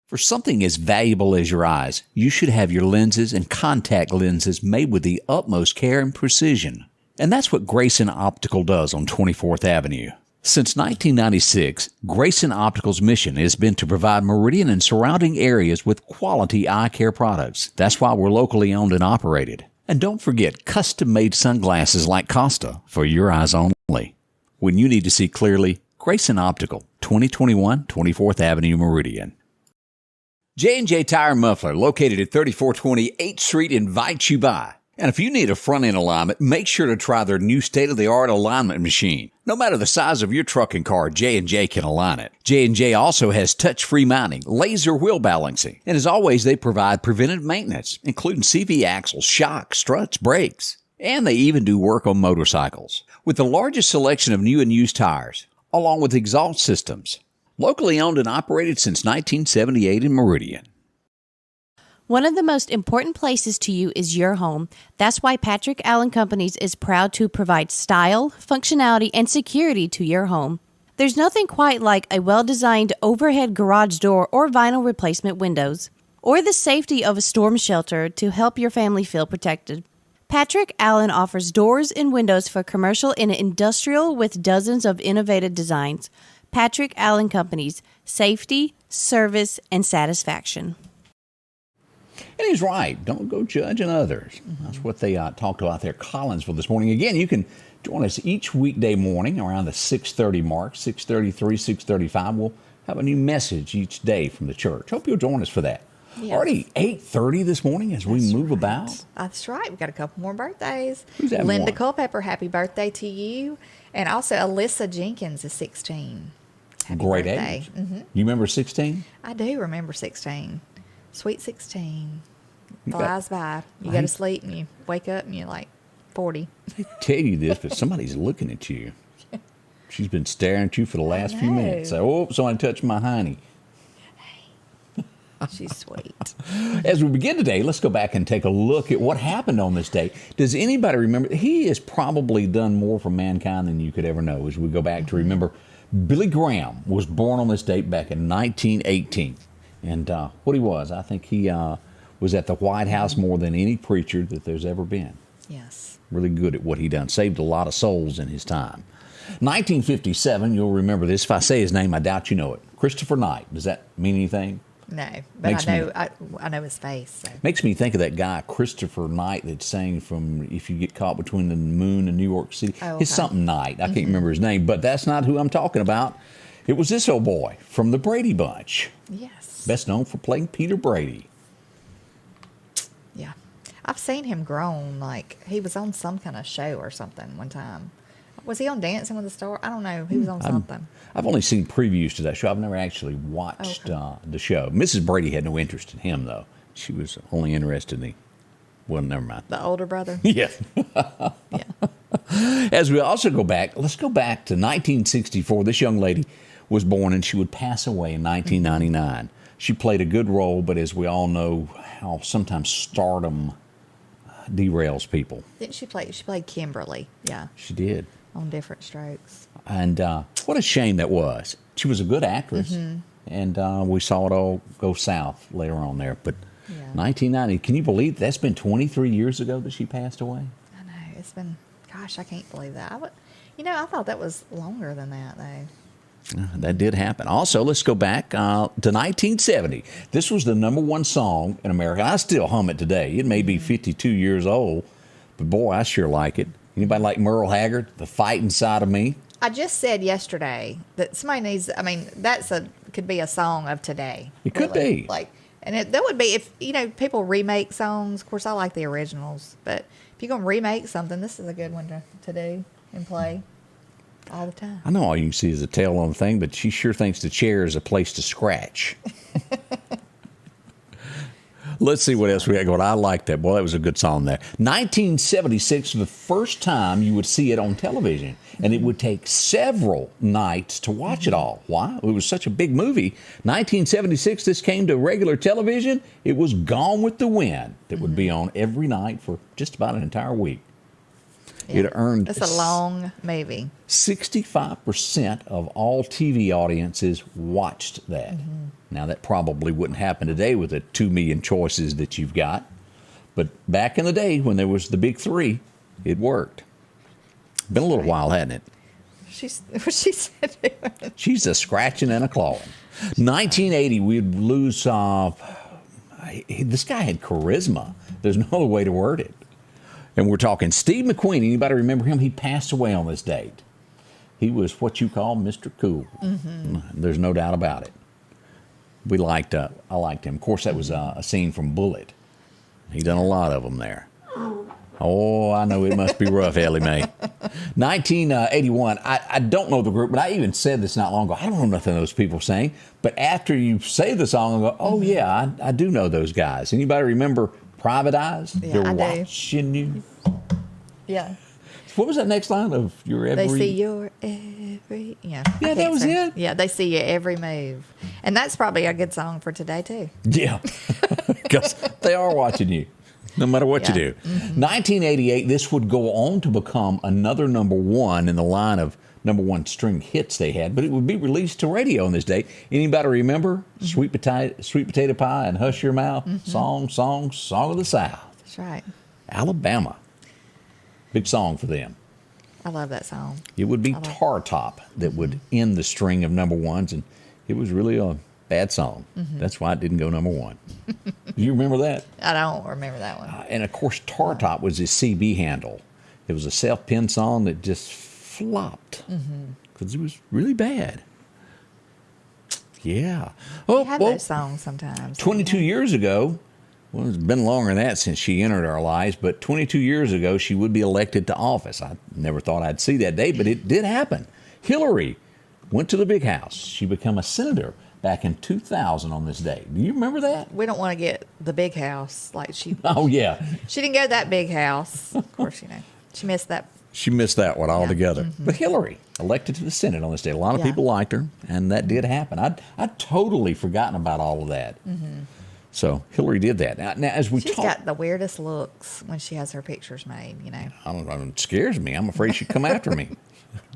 For something as valuable as your eyes, you should have your lenses and contact lenses made with the utmost care and precision. And that's what Grayson Optical does on 24th Avenue. Since 1996, Grayson Optical's mission has been to provide Meridian and surrounding areas with quality eye care products. That's why we're locally owned and operated. And don't forget custom-made sunglasses like Costa for your eyes only. When you need to see clearly, Grayson Optical, 2021 24th Avenue, Meridian. J&J Tire and Muffler, located at 3420 8th Street, invites you by. And if you need a front-end alignment, make sure to try their new state-of-the-art alignment machine. No matter the size of your truck and car, J&J can align it. J&J also has touch-free mounting, laser wheel balancing, and as always, they provide preventive maintenance, including CV axles, shocks, struts, brakes. And they even do work on motorcycles. With the largest selection of new and used tires, along with exhaust systems. Locally owned and operated since 1978 in Meridian. One of the most important places to you is your home. That's why Patrick Allen Companies is proud to provide style, functionality, and security to your home. There's nothing quite like a well-designed overhead garage door or vinyl replacement windows, or the safety of a storm shelter to help your family feel protected. Patrick Allen offers doors and windows for commercial and industrial with dozens of innovative designs. Patrick Allen Companies, safety, service, and satisfaction. And he's right. Don't go judging others. That's what they talked about there at Collinsville this morning. Again, you can join us each weekday morning around the 6:30 mark, 6:33, 6:35. We'll have a new message each day from the church. Hope you'll join us for that. Yes. Already 8:30 this morning as we move about. That's right. We've got a couple more birthdays. Who's that? Linda one? Culpepper, happy birthday to you. And also Alyssa Jenkins is 16. Happy Great birthday. age. You remember 16? I do remember 16. Sweet 16. Flies by. You go to sleep and you wake up and you're like 40. I tell you this, but somebody's looking at you. She's been staring at you for the last few minutes. So, somebody touched my honey. She's sweet. As we begin today, let's go back and take a look at what happened on this day. Does anybody remember? He has probably done more for mankind than you could ever know. As we go back to remember, Billy Graham was born on this date back in 1918. And what he was, I think he was at the White House more than any preacher that there's ever been. Yes. Really good at what he done. Saved a lot of souls in his time. 1957, you'll remember this. If I say his name, I doubt you know it. Christopher Knight. Does that mean anything? No, but I know his face. So. Makes me think of that guy, Christopher Knight, that sang from If You Get Caught Between the Moon and New York City. Oh, okay. It's something Knight. I can't remember his name, but that's not who I'm talking about. It was this old boy from the Brady Bunch. Yes. Best known for playing Peter Brady. Yeah. I've seen him grown. Like, he was on some kind of show or something one time. Was he on Dancing with the Stars? I don't know. He was on something. I've only seen previews to that show. I've never actually watched the show. Mrs. Brady had no interest in him, though. She was only interested in well, never mind. The older brother? Yeah. Yeah. As we also go back, let's go back to 1964. This young lady was born, and she would pass away in 1999. She played a good role, but as we all know, how sometimes stardom derails people. Didn't she play? She played Kimberly. Yeah. She did. On Different Strokes. And what a shame that was. She was a good actress, and we saw it all go south later on there. But 1990, can you believe that's been 23 years ago that she passed away? I know. It's been, gosh, I can't believe that. I thought that was longer than that, though. That did happen. Also, let's go back to 1970. This was the #1 song in America. I still hum it today. It may be 52 years old, but boy, I sure like it. Anybody like Merle Haggard, The Fight Inside of Me? I just said yesterday that somebody needs, could be a song of today. It could be. That would be if, people remake songs. Of course, I like the originals, but if you're going to remake something, this is a good one to do and play all the time. I know all you can see is a tail on the thing, but she sure thinks the chair is a place to scratch. Let's see what else we got going. I like that. Boy, that was a good song there. 1976 was the first time you would see it on television, and it would take several nights to watch it all. Why? It was such a big movie. 1976, this came to regular television. It was Gone with the Wind that would be on every night for just about an entire week. Yeah. It earned... That's a long movie. 65% of all TV audiences watched that. Now, that probably wouldn't happen today with the 2 million choices that you've got. But back in the day when there was the big three, it worked. Been a little while, hadn't it? What she said. She's a scratching and a clawing. 1980, we'd lose. This guy had charisma. There's no other way to word it. And we're talking Steve McQueen. Anybody remember him? He passed away on this date. He was what you call Mr. Cool. There's no doubt about it. I liked him. Of course, that was a scene from Bullet. He done a lot of them there. Oh, I know it must be rough, Ellie Mae. 1981. I don't know the group, but I even said this not long ago. I don't know nothing those people saying. But after you say the song, I go, oh, yeah, I do know those guys. Anybody remember Private Eyes? Yeah, They're I watching you. Yeah. What was that next line of your every? They see your every. Yeah. Yeah, that was it. Yeah, they see your every move. And that's probably a good song for today, too. Yeah, because they are watching you, no matter what you do. 1988, this would go on to become another number one in the line of number one string hits they had, but it would be released to radio on this date. Anybody remember Sweet Potato Pie and Hush Your Mouth? Song of the South. That's right. Alabama. Big song for them. I love that song. It would be Tar Top that would end the string of number ones, and it was really a bad song. That's why it didn't go number one. Do you remember that? I don't remember that one. And of course, Tar Top was his CB handle. It was a self-penned song that just flopped because it was really bad. Yeah. We have those songs sometimes. 22 years ago, well, it's been longer than that since she entered our lives, but 22 years ago, she would be elected to office. I never thought I'd see that day, but it did happen. Hillary went to the big house. She became a senator back in 2000 on this day. Do you remember that? We don't want to get the big house like she. Oh, yeah. She didn't go to that big house. Of course, she missed that. She missed that one altogether. But Hillary, elected to the Senate on this day. A lot of people liked her, and that did happen. I'd totally forgotten about all of that. So Hillary did that. Now as we She's talk, got the weirdest looks when she has her pictures made, I don't know, it scares me. I'm afraid she'd come after me.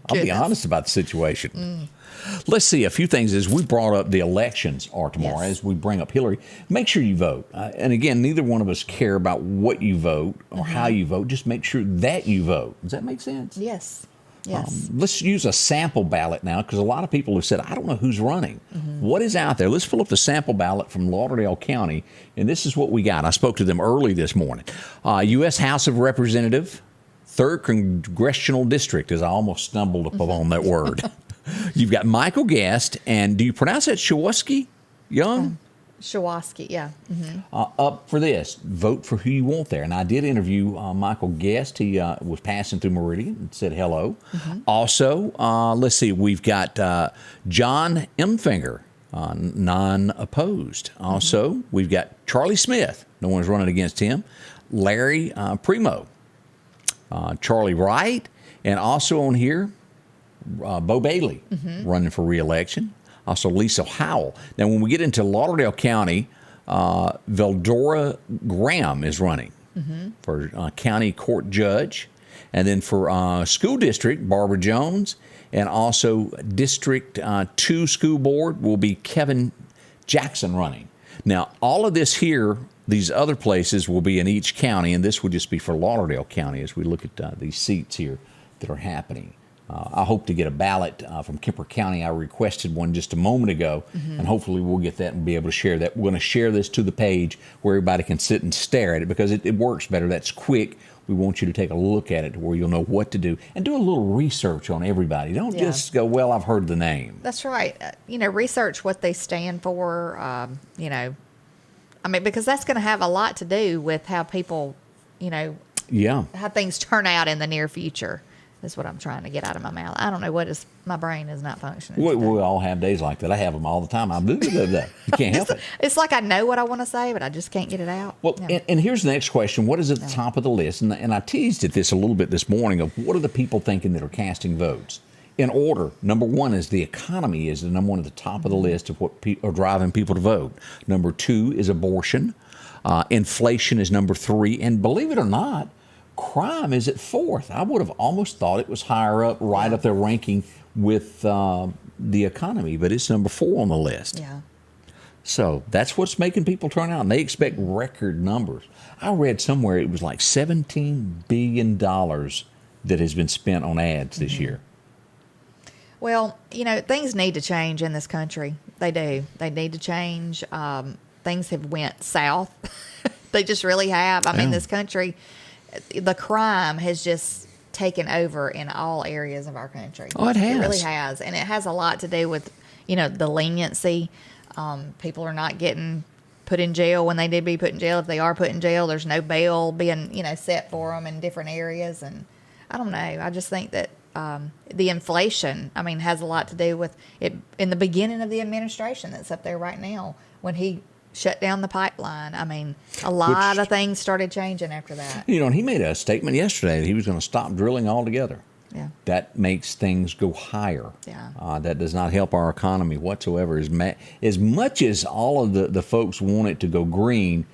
I'll be honest about the situation. Let's see a few things as we brought up the elections are tomorrow. As we bring up Hillary, make sure you vote. And again, neither one of us care about what you vote or how you vote. Just make sure that you vote. Does that make sense? Yes. Yes. Let's use a sample ballot now because a lot of people have said, I don't know who's running. What is out there? Let's pull up the sample ballot from Lauderdale County, and this is what we got. I spoke to them early this morning. U.S. House of Representative, 3rd Congressional District, as I almost stumbled upon that word. You've got Michael Guest, and do you pronounce that Shawoski Young? Shawoski, yeah. Up for this. Vote for who you want there. And I did interview Michael Guest. He was passing through Meridian and said hello. Also, let's see, we've got John Emfinger, non-opposed. Also, we've got Charlie Smith. No one's running against him. Larry Primo. Charlie Wright. And also on here, Bo Bailey running for re-election. Also, Lisa Howell. Now, when we get into Lauderdale County, Veldora Graham is running for county court judge. And then for school district, Barbara Jones. And also District 2 school board will be Kevin Jackson running. Now, all of this here, these other places will be in each county, and this would just be for Lauderdale County as we look at these seats here that are happening. I hope to get a ballot from Kemper County. I requested one just a moment ago, and hopefully we'll get that and be able to share that. We're going to share this to the page where everybody can sit and stare at it because it works better. That's quick. We want you to take a look at it to where you'll know what to do and do a little research on everybody. Don't just go, well, I've heard the name. That's right. Research what they stand for, because that's going to have a lot to do with how people, how things turn out in the near future. Is what I'm trying to get out of my mouth. I don't know my brain is not functioning. We all have days like that. I have them all the time. You can't help it. It's like I know what I want to say, but I just can't get it out. Well, and here's the next question. What is at the top of the list? And I teased at this a little bit this morning of what are the people thinking that are casting votes? In order, number one is the economy is the number one at the top of the list of what are driving people to vote. Number two is abortion. Inflation is number three. And believe it or not, crime is at fourth. I would have almost thought it was higher up, right up there ranking with the economy, but it's number 4 on the list. Yeah. So that's what's making people turn out, and they expect record numbers. I read somewhere it was like $17 billion that has been spent on ads this year. Well, things need to change in this country. They do. They need to change. Things have went south. They just really have. I mean, this country, the crime has just taken over in all areas of our country. Oh, it has. It really has. And it has a lot to do with, the leniency. People are not getting put in jail when they need to be put in jail. If they are put in jail, there's no bail being, set for them in different areas. And I don't know. I just think that the inflation, has a lot to do with it in the beginning of the administration that's up there right now when he shut down the pipeline. A lot of things started changing after that. And he made a statement yesterday that he was going to stop drilling altogether. Yeah. That makes things go higher. Yeah. That does not help our economy whatsoever. As much as all of the folks want it to go green,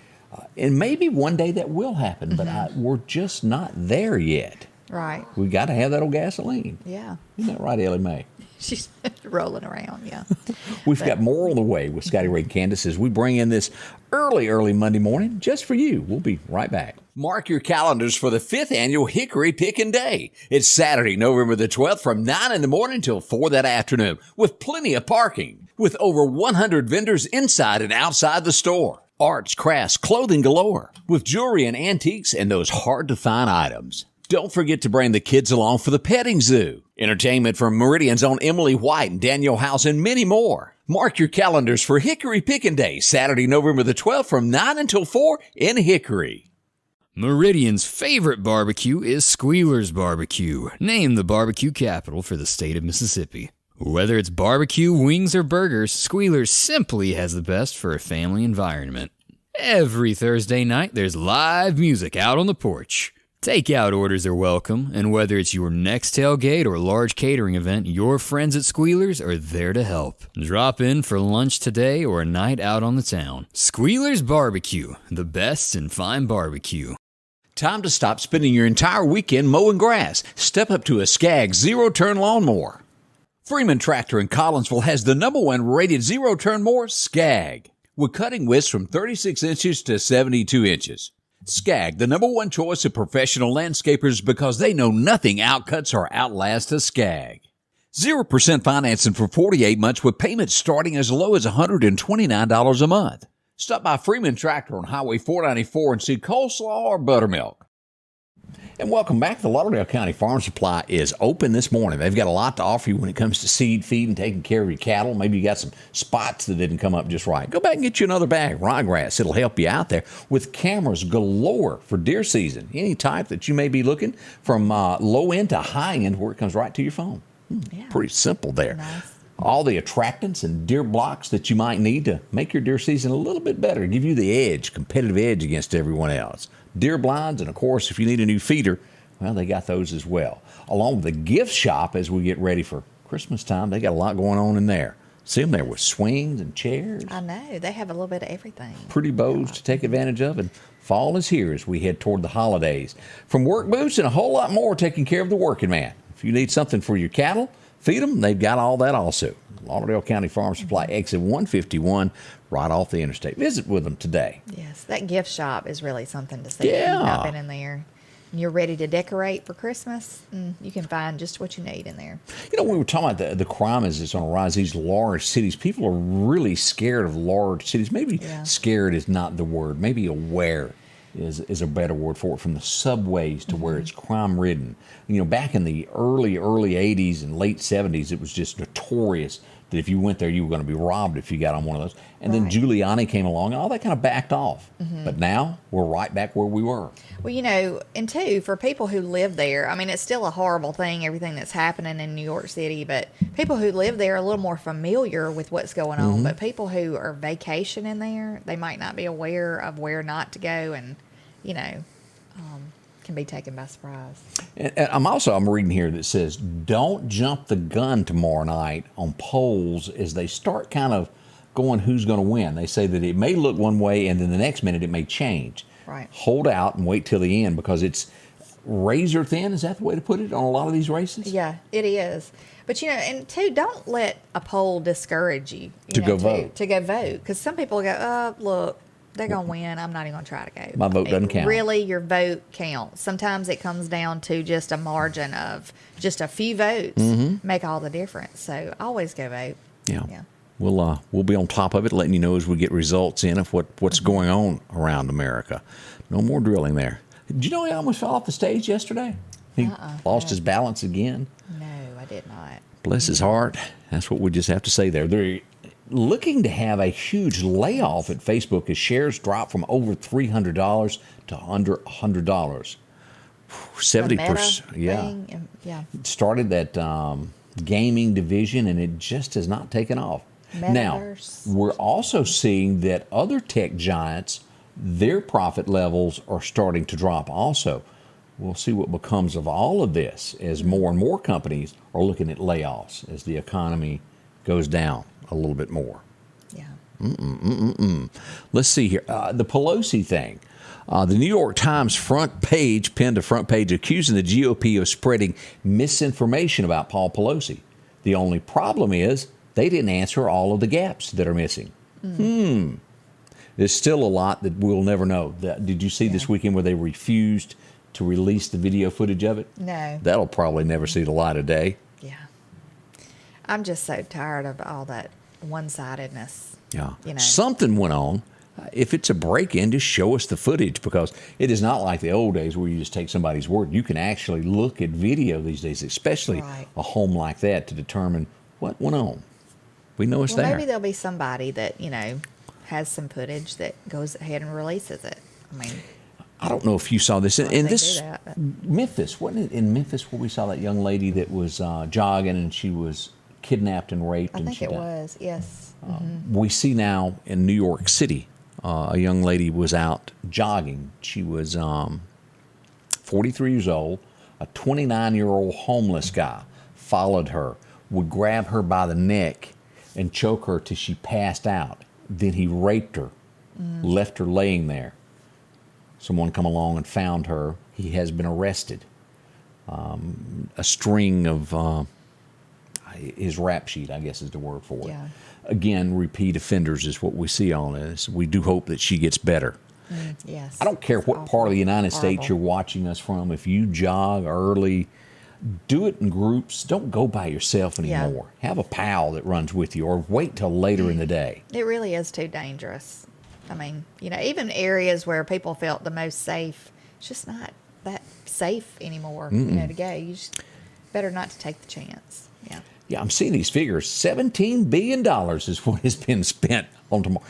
and maybe one day that will happen, but we're just not there yet. Right. We got to have that old gasoline. Yeah. Isn't that right, Ellie Mae? She's rolling around, yeah. We've got more on the way with Scotty Ray and Candace as we bring in this early Monday morning just for you. We'll be right back. Mark your calendars for the 5th annual Hickory Pickin' Day. It's Saturday, November the 12th from 9 in the morning till 4 that afternoon with plenty of parking. With over 100 vendors inside and outside the store. Arts, crafts, clothing galore. With jewelry and antiques and those hard-to-find items. Don't forget to bring the kids along for the petting zoo. Entertainment from Meridian's own Emily White and Daniel House and many more. Mark your calendars for Hickory Pickin' Day, Saturday, November the 12th from 9 until 4 in Hickory. Meridian's favorite barbecue is Squealer's Barbecue, named the barbecue capital for the state of Mississippi. Whether it's barbecue, wings, or burgers, Squealer's simply has the best for a family environment. Every Thursday night, there's live music out on the porch. Takeout orders are welcome, and whether it's your next tailgate or large catering event, your friends at Squealer's are there to help. Drop in for lunch today or a night out on the town. Squealer's Barbecue, the best in fine barbecue. Time to stop spending your entire weekend mowing grass. Step up to a Skag zero-turn lawnmower. Freeman Tractor in Collinsville has the #1 rated zero-turn mower, Skag, with cutting widths from 36 inches to 72 inches. Skag, the #1 choice of professional landscapers because they know nothing outcuts or outlasts a Skag. 0% financing for 48 months with payments starting as low as $129 a month. Stop by Freeman Tractor on Highway 494 and see coleslaw or buttermilk. And welcome back. The Lauderdale County Farm Supply is open this morning. They've got a lot to offer you when it comes to seed, feed, and taking care of your cattle. Maybe you got some spots that didn't come up just right. Go back and get you another bag of ryegrass. It'll help you out there with cameras galore for deer season. Any type that you may be looking from low end to high end where it comes right to your phone. Pretty simple there. Nice. All the attractants and deer blocks that you might need to make your deer season a little bit better, give you the edge, competitive edge against everyone else. Deer blinds, and of course, if you need a new feeder, well, they got those as well. Along with the gift shop as we get ready for Christmas time, they got a lot going on in there. See them there with swings and chairs. I know. They have a little bit of everything. Pretty bows to take advantage of, and fall is here as we head toward the holidays. From work boots and a whole lot more, taking care of the working man. If you need something for your cattle, feed them, they've got all that also. Lauderdale County Farm Supply, exit 151, right off the interstate. Visit with them today. Yes, that gift shop is really something to see. Yeah. I've been in there. And you're ready to decorate for Christmas, you can find just what you need in there. We were talking about the crime as it's on a rise. These large cities, people are really scared of large cities. Maybe scared is not the word. Maybe aware is a better word for it. From the subways to where it's crime-ridden. Back in the early 80s and late 70s, it was just notorious that if you went there, you were going to be robbed if you got on one of those. And then Giuliani came along, and all that kind of backed off. But now we're right back where we were. Well, and two, for people who live there, it's still a horrible thing, everything that's happening in New York City, but people who live there are a little more familiar with what's going on. But people who are vacationing there, they might not be aware of where not to go and, can be taken by surprise. And I'm reading here that says, don't jump the gun tomorrow night on polls as they start kind of going who's going to win. They say that it may look one way and then the next minute it may change. Right. Hold out and wait till the end because it's razor thin. Is that the way to put it on a lot of these races? Yeah, it is. But, and two, don't let a poll discourage you. To go vote. To go vote. Because some people go, look, they're going to win. I'm not even going to try to go. My vote doesn't count. Really, your vote counts. Sometimes it comes down to just a margin of just a few votes make all the difference. So always go vote. Yeah. We'll be on top of it, letting you know as we get results in of what's going on around America. No more drilling there. Did you know he almost fell off the stage yesterday? He lost his balance again. No, I did not. Bless his heart. That's what we just have to say there. They're looking to have a huge layoff at Facebook as shares drop from over $300 to under $100. 70%. Yeah. Started that gaming division, and it just has not taken off. Metaverse. Now, we're also seeing that other tech giants, their profit levels are starting to drop also. We'll see what becomes of all of this as more and more companies are looking at layoffs as the economy goes down a little bit more. Yeah. Let's see here. The Pelosi thing. The New York Times front page penned a front page accusing the GOP of spreading misinformation about Paul Pelosi. The only problem is they didn't answer all of the gaps that are missing. There's still a lot that we'll never know. Did you see this weekend where they refused to release the video footage of it? No. That'll probably never see the light of day. Yeah. I'm just so tired of all that one-sidedness. Yeah. You know. Something went on. If it's a break-in, just show us the footage, because it is not like the old days where you just take somebody's word. You can actually look at video these days, especially a home like that, to determine what went on. We know it's there. Maybe there'll be somebody that, has some footage that goes ahead and releases it. I mean, I don't know if you saw this. In this do that, but- Memphis, wasn't it in Memphis where we saw that young lady that was jogging and she was kidnapped and raped? I and think she it died? was, yes. We see now in New York City, a young lady was out jogging. She was 43 years old. A 29-year-old homeless guy followed her, would grab her by the neck and choke her till she passed out. Then he raped her, left her laying there. Someone come along and found her. He has been arrested. A string of his rap sheet, I guess is the word for it. Yeah. Again, repeat offenders is what we see on this. We do hope that she gets better. Yes. I don't care what part of the United States you're watching us from. If you jog early, do it in groups. Don't go by yourself anymore. Have a pal that runs with you, or wait till later in the day. It really is too dangerous. I mean, even areas where people felt the most safe, it's just not that safe anymore, to go. You just better not to take the chance. Yeah. Yeah, I'm seeing these figures. $17 billion is what has been spent on tomorrow.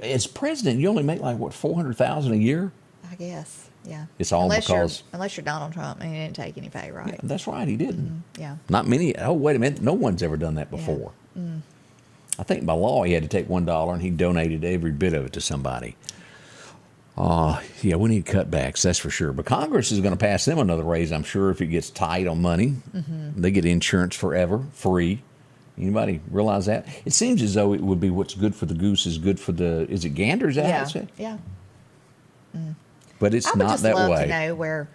As president, you only make $400,000 a year? I guess. Yeah. It's all because... Unless you're Donald Trump and he didn't take any pay, right? Yeah, that's right, he didn't. Yeah. Not many. Oh, wait a minute. No one's ever done that before. I think by law he had to take $1 and he donated every bit of it to somebody. Yeah, we need cutbacks, that's for sure. But Congress is going to pass them another raise, I'm sure, if it gets tight on money. They get insurance forever, free. Anybody realize that? It seems as though it would be what's good for the goose is good for the, is it ganders? Yeah. But it's not that way. I would just love to know where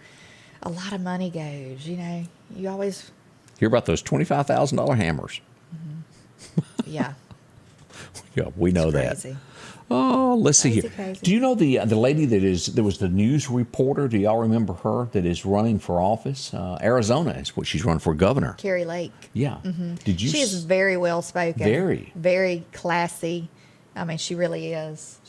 a lot of money goes. You always hear about those $25,000 hammers. Yeah. Yeah, we know crazy. that. Oh, let's see here. Crazy. Do you know the lady that was the news reporter? Do y'all remember her that is running for office? Arizona is what she's running for governor. Carrie Lake. Yeah. Did you? She is very well spoken. Very. Very classy. I mean, she really is.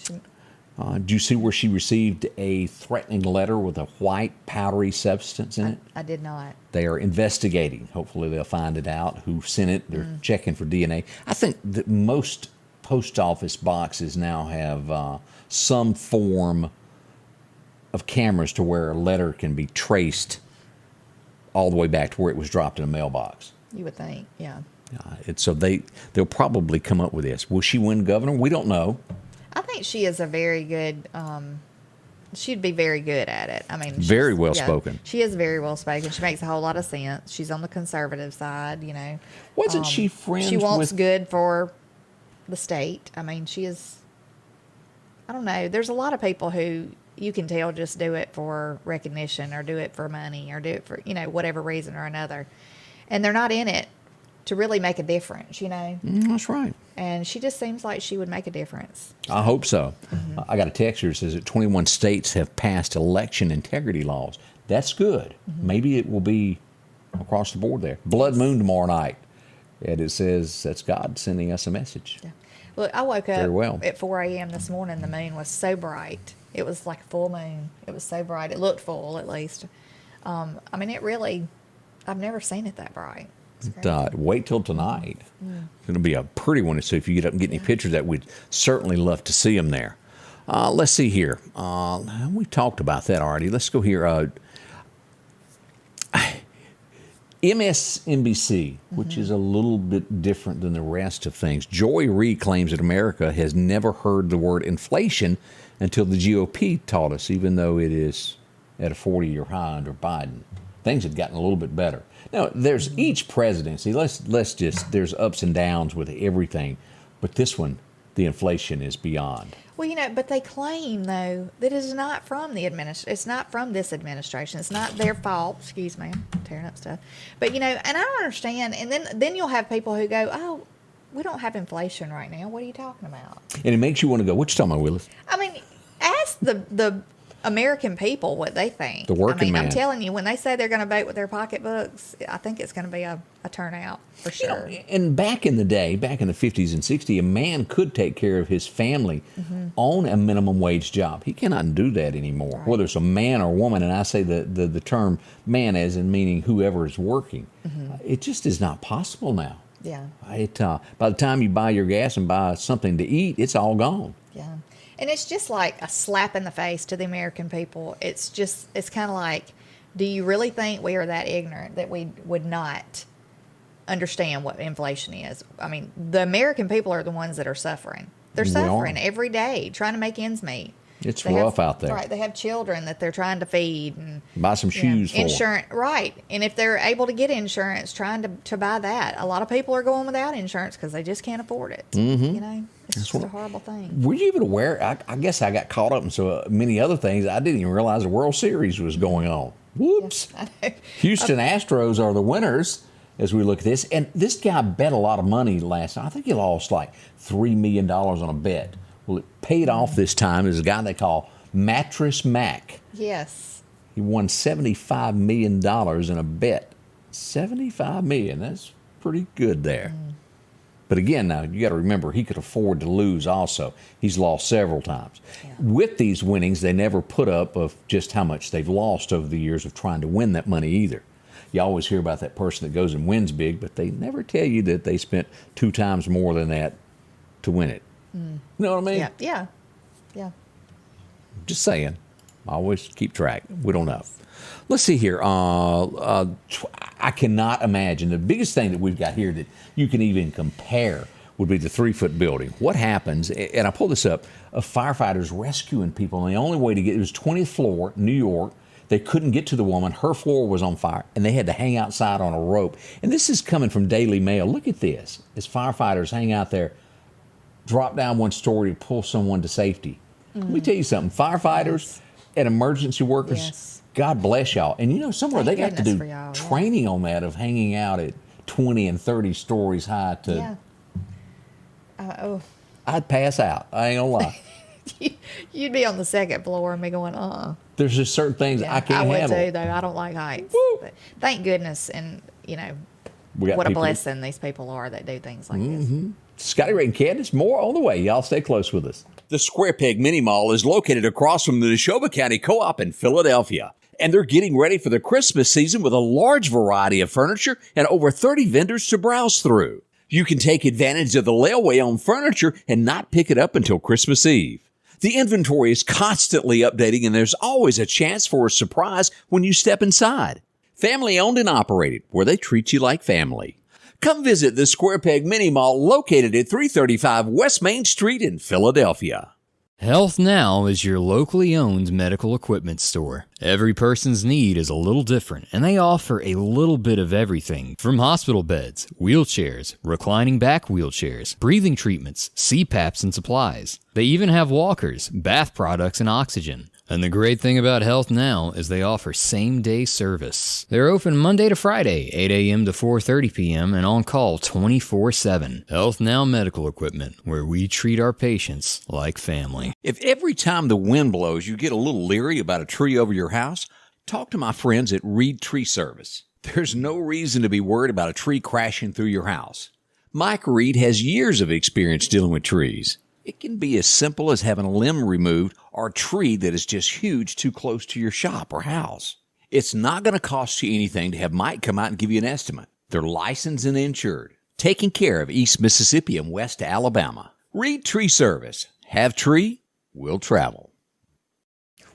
Do you see where she received a threatening letter with a white powdery substance in it? I did not. They are investigating. Hopefully they'll find it out who sent it. They're checking for DNA. I think that most post office boxes now have some form of cameras to where a letter can be traced all the way back to where it was dropped in a mailbox. You would think, yeah. So they'll probably come up with this. Will she win governor? We don't know. I think she is a very good. She'd be very good at it. I mean, very well spoken. She is very well spoken. She makes a whole lot of sense. She's on the conservative side, Wasn't she friends? She wants good for the state. I mean, she is. I don't know. There's a lot of people who you can tell just do it for recognition or do it for money or do it for whatever reason or another, and they're not in it really make a difference, you know. That's right. And she just seems like she would make a difference. I hope so. I got a text here that says that 21 states have passed election integrity laws. That's good. Maybe it will be across the board there. Blood moon tomorrow night. And it says that's God sending us a message. Yeah. Look, I woke Very up well. at 4 a.m. this morning. The moon was so bright. It was like a full moon. It was so bright. It looked full, at least. I mean, it really, I've never seen it that bright. It's crazy. Wait till tonight. It's going to be a pretty one. So if you get up and get any pictures of that, we'd certainly love to see them there. Let's see here. We talked about that already. Let's go here. MSNBC, which is a little bit different than the rest of things. Joy Reid claims that America has never heard the word inflation until the GOP taught us, even though it is at a 40-year high under Biden. Things have gotten a little bit better. Now, there's each presidency. Let's just, there's ups and downs with everything. But this one, the inflation is beyond. Well, you know, but they claim, though, that it is not from the it's not from this administration. It's not their fault. Excuse me, I'm tearing up stuff. But, you know, and I don't understand. And then you'll have people who go, oh, we don't have inflation right now. What are you talking about? And it makes you want to go, what you talking about, Willis? I mean, ask the American people what they think. The working man. I'm telling you, when they say they're going to vote with their pocketbooks, I think it's going to be a turnout for sure. You know, and back in the day, back in the 50s and 60s, a man could take care of his family on a minimum wage job. He cannot do that anymore, Right. whether it's a man or a woman. And I say the term man as in meaning whoever is working. It just is not possible now. Yeah. By the time you buy your gas and buy something to eat, it's all gone. Yeah. And it's just like a slap in the face to the American people. It's kind of like, do you really think we are that ignorant that we would not understand what inflation is? I mean, the American people are the ones that are suffering. They're suffering every day, trying to make ends meet. It's rough out there. Right. They have children that they're trying to feed and Buy some shoes for 'em. insurance. Right. And if they're able to get insurance, trying to buy that. A lot of people are going without insurance because they just can't afford it. You know, it's just a horrible thing. Were you even aware? I guess I got caught up in so many other things. I didn't even realize the World Series was going on. Whoops. I know. Houston Astros are the winners as we look at this. And this guy bet a lot of money last night. I think he lost like $3 million on a bet. Well, it paid off this time. There's a guy they call Mattress Mac. Yes. He won $75 million in a bet. $75 million. That's pretty good there. But again, now you got to remember he could afford to lose also. He's lost several times. Yeah. With these winnings, they never put up of just how much they've lost over the years of trying to win that money either. You always hear about that person that goes and wins big, but they never tell you that they spent 2 times more than that to win it. You know what I mean? Yeah. Just saying. I always keep track. We don't know. Let's see here. I cannot imagine. The biggest thing that we've got here that you can even compare would be the 3-foot building. What happens, and I pulled this up, of firefighters rescuing people, and the only way to get, it was 20th floor, New York. They couldn't get to the woman. Her floor was on fire, and they had to hang outside on a rope. And this is coming from Daily Mail. Look at this. As firefighters hang out there, drop down one story to pull someone to safety. Let me tell you something. Firefighters and emergency workers, God bless y'all. And you know, somewhere Thank they got to goodness do for y'all, training on that of hanging out at 20 and 30 stories high to... I'd pass out. I ain't gonna lie. You'd be on the second floor and be going, There's just certain things I can't would handle. too, though. I don't like heights. But thank goodness, and you know, We got what a people- blessing these people are that do things like this. Scotty, Ray, and Candace, more on the way. Y'all stay close with us. The Square Peg Mini Mall is located across from the Neshoba County Co-op in Philadelphia. And they're getting ready for the Christmas season with a large variety of furniture and over 30 vendors to browse through. You can take advantage of the layaway on furniture and not pick it up until Christmas Eve. The inventory is constantly updating, and there's always a chance for a surprise when you step inside. Family owned and operated, where they treat you like family. Come visit the Square Peg Mini Mall located at 335 West Main Street in Philadelphia. Health Now is your locally owned medical equipment store. Every person's need is a little different, and they offer a little bit of everything from hospital beds, wheelchairs, reclining back wheelchairs, breathing treatments, CPAPs and supplies. They even have walkers, bath products, and oxygen. And the great thing about Health Now is they offer same-day service. They're open Monday to Friday, 8 a.m. to 4:30 p.m. and on call 24/7. Health Now Medical Equipment, where we treat our patients like family. If every time the wind blows you get a little leery about a tree over your house, talk to my friends at Reed Tree Service. There's no reason to be worried about a tree crashing through your house. Mike Reed has years of experience dealing with trees. It can be as simple as having a limb removed or a tree that is just huge too close to your shop or house. It's not going to cost you anything to have Mike come out and give you an estimate. They're licensed and insured, taking care of East Mississippi and West Alabama. Reed Tree Service. Have tree, will travel.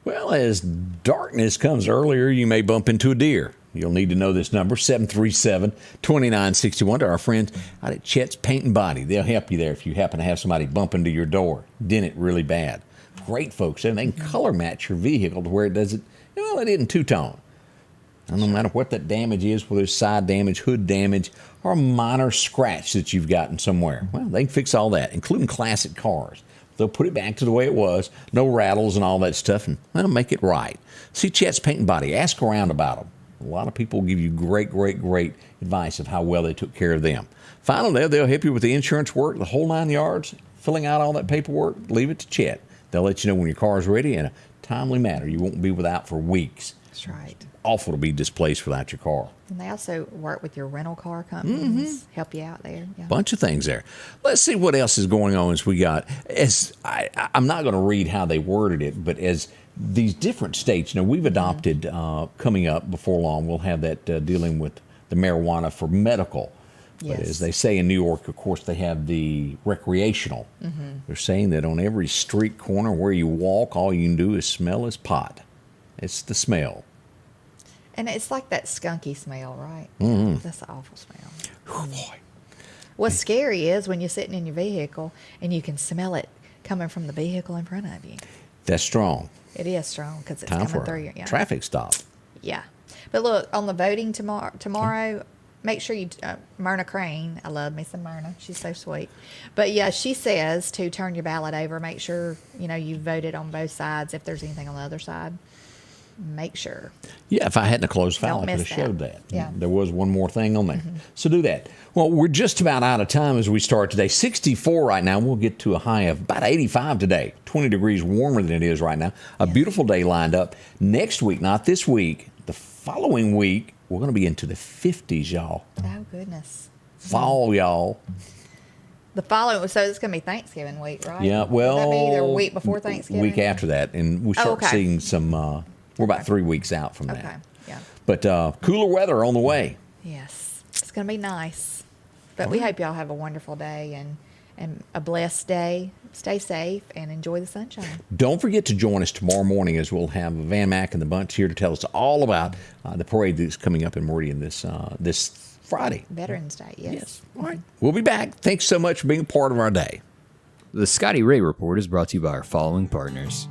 Well, as darkness comes earlier, you may bump into a deer. You'll need to know this number, 737-2961, to our friends out at Chet's Paint and Body. They'll help you there if you happen to have somebody bump into your door, dent it really bad. Great folks, and they can color match your vehicle to where it doesn't, well, it isn't two-tone. And no matter what that damage is, whether it's side damage, hood damage, or a minor scratch that you've gotten somewhere, well, they can fix all that, including classic cars. They'll put it back to the way it was, no rattles and all that stuff, and they'll make it right. See Chet's Paint and Body. Ask around about them. A lot of people give you great advice of how well they took care of them. Finally, they'll help you with the insurance work, the whole 9 yards, filling out all that paperwork. Leave it to Chet. They'll let you know when your car is ready in a timely manner. You won't be without for weeks. That's right. It's awful to be displaced without your car. And they also work with your rental car companies, help you out there. Yeah. Bunch of things there. Let's see what else is going on as we got. I'm not going to read how they worded it, but as these different states, we've adopted, coming up before long, we'll have that dealing with the marijuana for medical. Yes. But as they say in New York, of course, they have the recreational. They're saying that on every street corner where you walk, all you can do is smell is pot. It's the smell. And it's like that skunky smell, right? That's an awful smell. Oh, boy. What's scary is when you're sitting in your vehicle and you can smell it coming from the vehicle in front of you. That's strong. It is strong because it's Time coming for through a your traffic stop. Yeah. But look, on the voting tomorrow, make sure you, Myrna Crane, I love me some Myrna. She's so sweet. But yeah, she says to turn your ballot over, make sure, you voted on both sides. If there's anything on the other side, make sure. Yeah, if I hadn't closed file, I Don't could have miss showed that. that. Yeah. There was one more thing on there. So do that. Well, we're just about out of time as we start today. 64 right now. We'll get to a high of about 85 today. 20 degrees warmer than it is right now. A beautiful day lined up. Next week, not this week, the following week, we're going to be into the 50s, y'all. Oh, goodness. Fall, y'all. The following, so it's going to be Thanksgiving week, right? Yeah, well. Would that be the week before Thanksgiving? Week after that. And we start seeing some, we're about 3 weeks out from that. Okay, yeah. But cooler weather on the way. Yes. It's going to be nice. But we hope y'all have a wonderful day and a blessed day. Stay safe and enjoy the sunshine. Don't forget to join us tomorrow morning as we'll have Van Mack and the bunch here to tell us all about the parade that's coming up in Meridian this Friday. Veterans Day, yes. All right. We'll be back. Thanks so much for being a part of our day. The Scotty Ray Report is brought to you by our following partners: